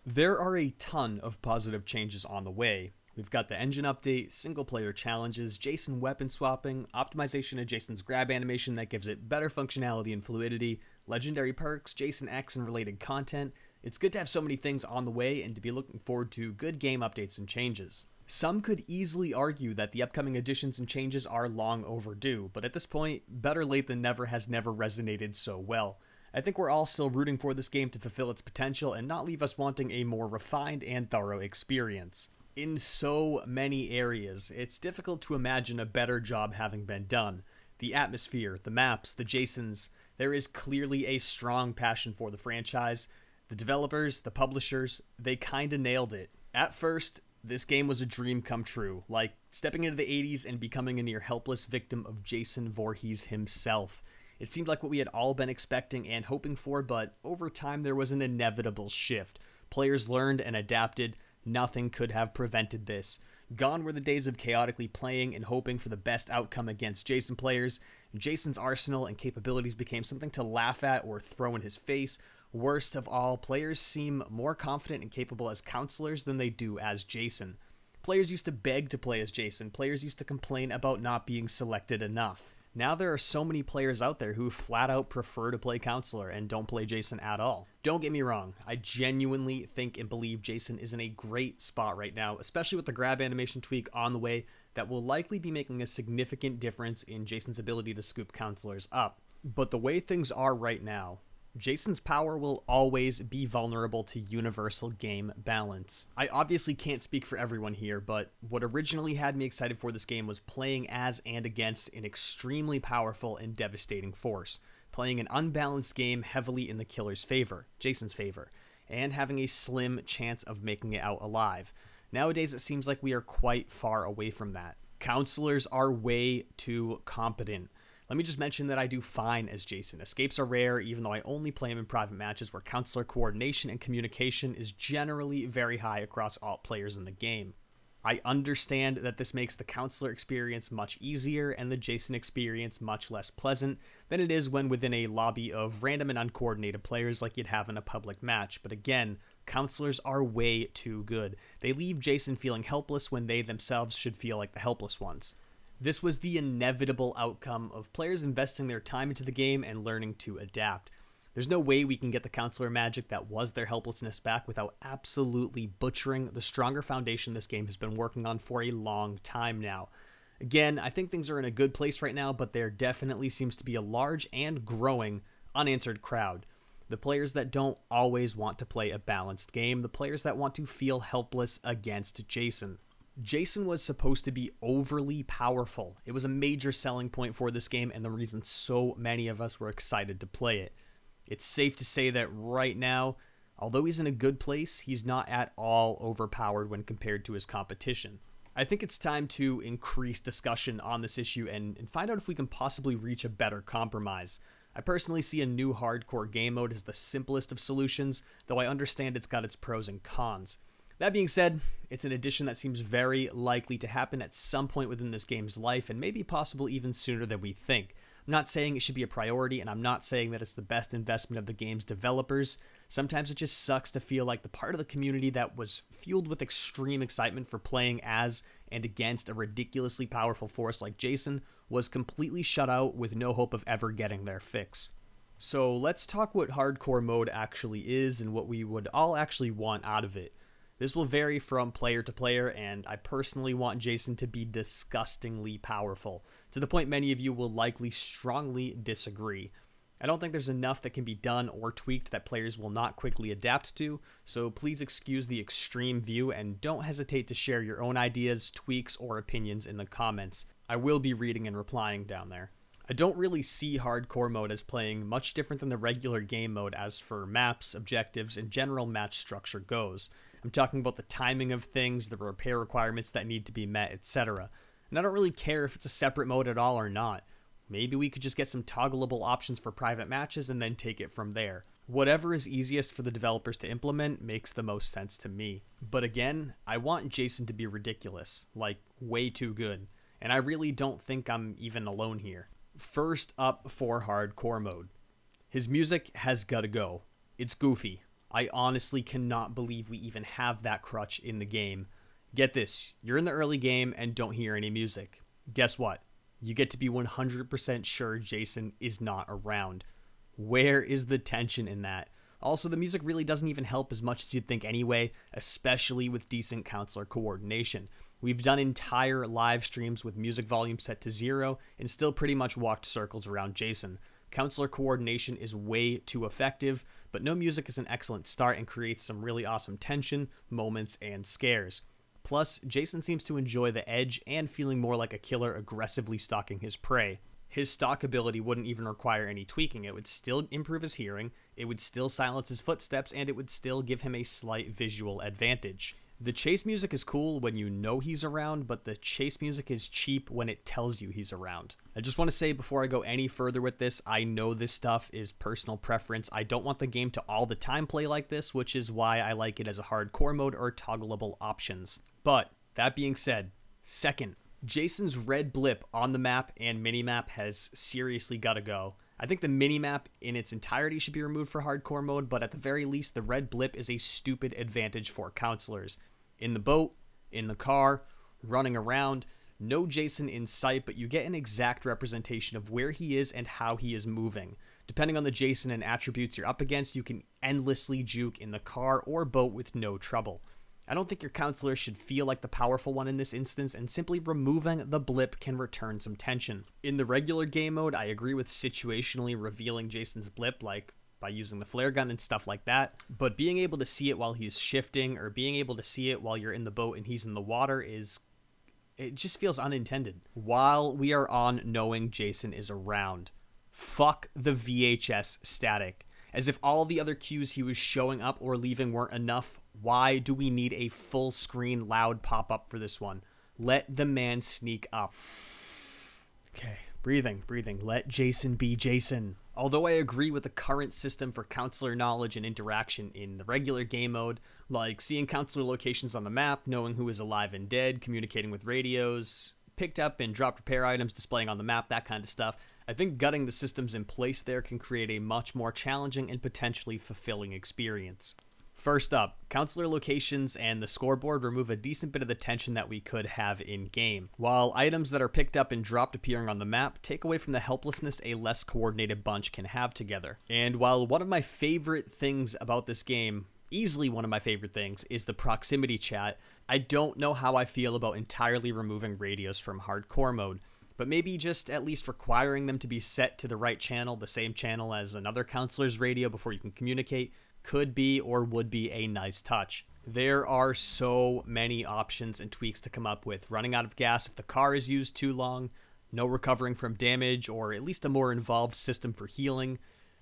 There are a ton of positive changes on the way. We've got the engine update, single player challenges, Jason weapon swapping, optimization of Jason's grab animation that gives it better functionality and fluidity, legendary perks, Jason X and related content. It's good to have so many things on the way and to be looking forward to good game updates and changes. Some could easily argue that the upcoming additions and changes are long overdue, but at this point, better late than never has never resonated so well. I think we're all still rooting for this game to fulfill its potential and not leave us wanting a more refined and thorough experience. In so many areas, it's difficult to imagine a better job having been done. The atmosphere, the maps, the Jasons, there is clearly a strong passion for the franchise. The developers, the publishers, they kinda nailed it. At first, this game was a dream come true, like stepping into the 80s and becoming a near helpless victim of Jason Voorhees himself. It seemed like what we had all been expecting and hoping for, but over time there was an inevitable shift. Players learned and adapted. Nothing could have prevented this. Gone were the days of chaotically playing and hoping for the best outcome against Jason players. Jason's arsenal and capabilities became something to laugh at or throw in his face. Worst of all, players seem more confident and capable as counselors than they do as Jason. Players used to beg to play as Jason. Players used to complain about not being selected enough. Now there are so many players out there who flat out prefer to play Counselor and don't play Jason at all. Don't get me wrong, I genuinely think and believe Jason is in a great spot right now, especially with the grab animation tweak on the way that will likely be making a significant difference in Jason's ability to scoop Counselors up. But the way things are right now, Jason's power will always be vulnerable to universal game balance. I obviously can't speak for everyone here, but what originally had me excited for this game was playing as and against an extremely powerful and devastating force, playing an unbalanced game heavily in the killer's favor, Jason's favor, and having a slim chance of making it out alive. Nowadays it seems like we are quite far away from that. Counselors are way too competent. Let me just mention that I do fine as Jason. Escapes are rare, even though I only play him in private matches where counselor coordination and communication is generally very high across all players in the game. I understand that this makes the counselor experience much easier and the Jason experience much less pleasant than it is when within a lobby of random and uncoordinated players like you'd have in a public match. But again, counselors are way too good. They leave Jason feeling helpless when they themselves should feel like the helpless ones. This was the inevitable outcome of players investing their time into the game and learning to adapt. There's no way we can get the counselor magic that was their helplessness back without absolutely butchering the stronger foundation this game has been working on for a long time now. Again, I think things are in a good place right now, but there definitely seems to be a large and growing unanswered crowd. The players that don't always want to play a balanced game, the players that want to feel helpless against Jason. Jason was supposed to be overly powerful. It was a major selling point for this game and the reason so many of us were excited to play it. It's safe to say that right now, although he's in a good place, he's not at all overpowered when compared to his competition. I think it's time to increase discussion on this issue and find out if we can possibly reach a better compromise. I personally see a new hardcore game mode as the simplest of solutions, though I understand it's got its pros and cons. That being said, it's an addition that seems very likely to happen at some point within this game's life, and maybe possible even sooner than we think. I'm not saying it should be a priority, and I'm not saying that it's the best investment of the game's developers. Sometimes it just sucks to feel like the part of the community that was fueled with extreme excitement for playing as and against a ridiculously powerful force like Jason was completely shut out with no hope of ever getting their fix. So let's talk what hardcore mode actually is and what we would all actually want out of it. This will vary from player to player, and I personally want Jason to be disgustingly powerful, to the point many of you will likely strongly disagree. I don't think there's enough that can be done or tweaked that players will not quickly adapt to, so please excuse the extreme view and don't hesitate to share your own ideas, tweaks, or opinions in the comments. I will be reading and replying down there. I don't really see hardcore mode as playing much different than the regular game mode as for maps, objectives, and general match structure goes. I'm talking about the timing of things, the repair requirements that need to be met, etc. And I don't really care if it's a separate mode at all or not. Maybe we could just get some toggleable options for private matches and then take it from there. Whatever is easiest for the developers to implement makes the most sense to me. But again, I want Jason to be ridiculous, like way too good. And I really don't think I'm even alone here. First up for hardcore mode. His music has gotta go. It's goofy. I honestly cannot believe we even have that crutch in the game. Get this, you're in the early game and don't hear any music. Guess what? You get to be 100% sure Jason is not around. Where is the tension in that? Also, the music really doesn't even help as much as you'd think anyway, especially with decent counselor coordination. We've done entire live streams with music volume set to 0 and still pretty much walked circles around Jason. Counselor coordination is way too effective, but no music is an excellent start and creates some really awesome tension, moments, and scares. Plus, Jason seems to enjoy the edge and feeling more like a killer aggressively stalking his prey. His stalk ability wouldn't even require any tweaking. It would still improve his hearing, it would still silence his footsteps, and it would still give him a slight visual advantage. The chase music is cool when you know he's around, but the chase music is cheap when it tells you he's around. I just want to say before I go any further with this, I know this stuff is personal preference. I don't want the game to all the time play like this, which is why I like it as a hardcore mode or toggleable options. But that being said, second, Jason's red blip on the map and minimap has seriously got to go. I think the minimap in its entirety should be removed for hardcore mode, but at the very least, the red blip is a stupid advantage for counselors. In the boat, in the car, running around, no Jason in sight, but you get an exact representation of where he is and how he is moving. Depending on the Jason and attributes you're up against, you can endlessly juke in the car or boat with no trouble. I don't think your counselor should feel like the powerful one in this instance, and simply removing the blip can return some tension. In the regular game mode, I agree with situationally revealing Jason's blip, like by using the flare gun and stuff like that, but being able to see it while he's shifting, or being able to see it while you're in the boat and he's in the water it just feels unintended. While we are on knowing Jason is around, fuck the VHS static. As if all the other cues he was showing up or leaving weren't enough, why do we need a full screen loud pop-up for this one? Let the man sneak up. Okay, breathing. Let Jason be Jason. Although I agree with the current system for counselor knowledge and interaction in the regular game mode, like seeing counselor locations on the map, knowing who is alive and dead, communicating with radios, picked up and dropped repair items displaying on the map, that kind of stuff, I think gutting the systems in place there can create a much more challenging and potentially fulfilling experience. First up, counselor locations and the scoreboard remove a decent bit of the tension that we could have in-game, while items that are picked up and dropped appearing on the map take away from the helplessness a less coordinated bunch can have together. And while one of my favorite things about this game, easily one of my favorite things, is the proximity chat, I don't know how I feel about entirely removing radios from hardcore mode. But maybe just at least requiring them to be set to the right channel, the same channel as another counselor's radio before you can communicate, could be or would be a nice touch. There are so many options and tweaks to come up with. Running out of gas if the car is used too long, no recovering from damage, or at least a more involved system for healing,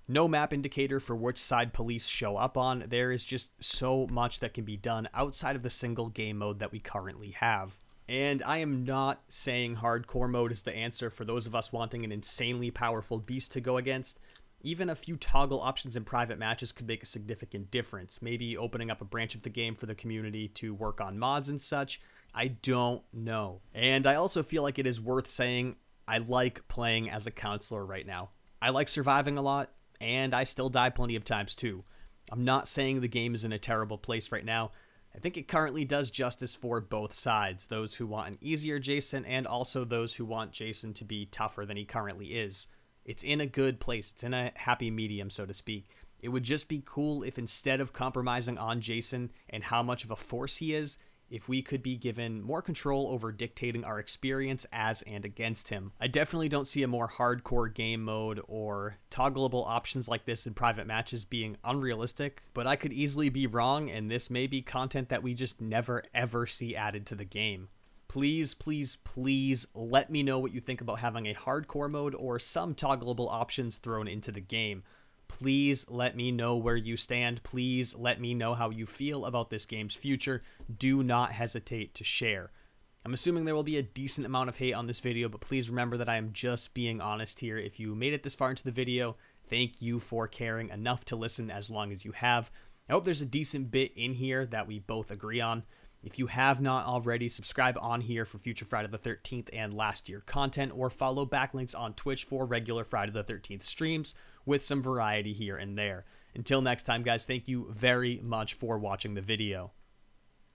no map indicator for which side police show up on. There is just so much that can be done outside of the single game mode that we currently have. And I am not saying hardcore mode is the answer for those of us wanting an insanely powerful beast to go against. Even a few toggle options in private matches could make a significant difference. Maybe opening up a branch of the game for the community to work on mods and such. I don't know. And I also feel like it is worth saying I like playing as a counselor right now. I like surviving a lot, and I still die plenty of times too. I'm not saying the game is in a terrible place right now. I think it currently does justice for both sides, those who want an easier Jason and also those who want Jason to be tougher than he currently is. It's in a good place. It's in a happy medium, so to speak. It would just be cool if instead of compromising on Jason and how much of a force he is, if we could be given more control over dictating our experience as and against him. I definitely don't see a more hardcore game mode or toggleable options like this in private matches being unrealistic, but I could easily be wrong, and this may be content that we just never ever see added to the game. Please, please, please let me know what you think about having a hardcore mode or some toggleable options thrown into the game. Please let me know where you stand. Please let me know how you feel about this game's future. Do not hesitate to share. I'm assuming there will be a decent amount of hate on this video, but please remember that I am just being honest here. If you made it this far into the video, thank you for caring enough to listen as long as you have. I hope there's a decent bit in here that we both agree on. If you have not already, subscribe on here for future Friday the 13th and last year content, or follow Backlynx on Twitch for regular Friday the 13th streams with some variety here and there. Until next time, guys, thank you very much for watching the video.